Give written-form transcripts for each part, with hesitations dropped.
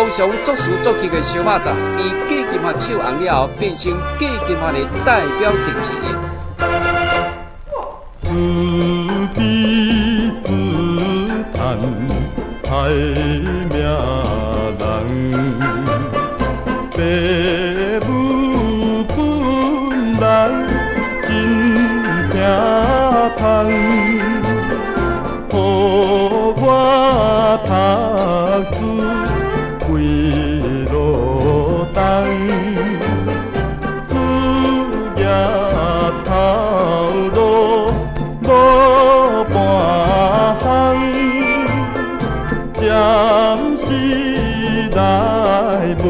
高雄作词作曲的小马仔，以季金华手红了后，变成季金华的代表曲之一。自己自叹害命人，父母本来真疼痛，予我读书归路东，事业头路无半项，暂时来卖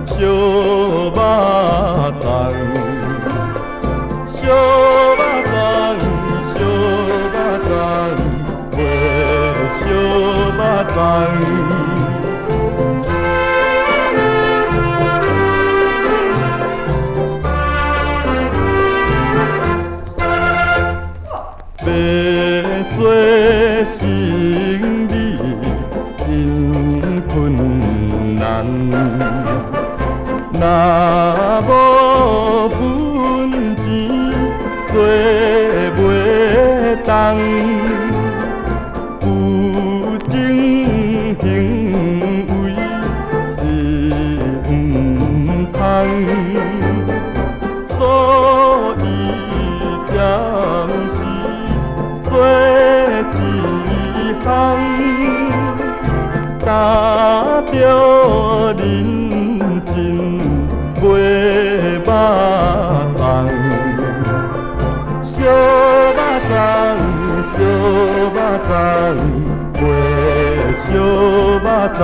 小肉粽。小肉粽，小肉粽，卖小肉粽。要做生意真困难，若无本钱做袂动，有情行为是唔通，所以暂时做一项，担着认真卖肉粽。小肉粽，小肉粽，卖小肉粽。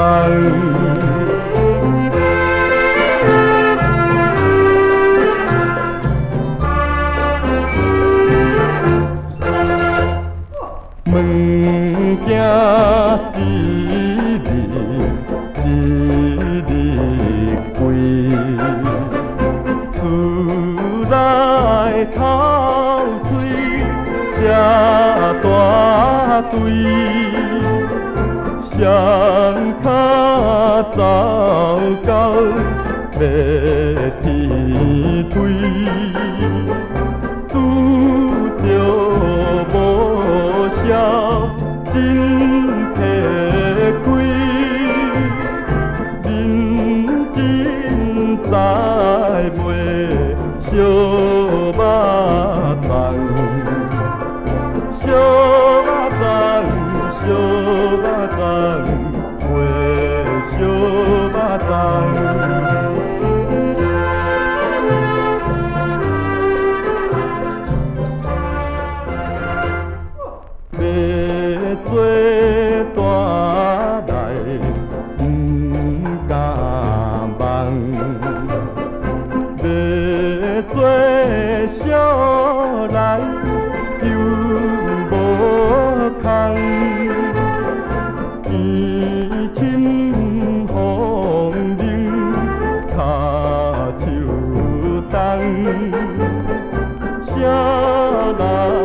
物件一日贵，厝内透水这大堆，双脚走到要天推，拄着无效真吃亏，认真栽卖小肉粽，小肉粽，小肉粽，卖小肉粽。要做大来不敢梦，要做小来又无空，天深风冷，脚手冻，啥人？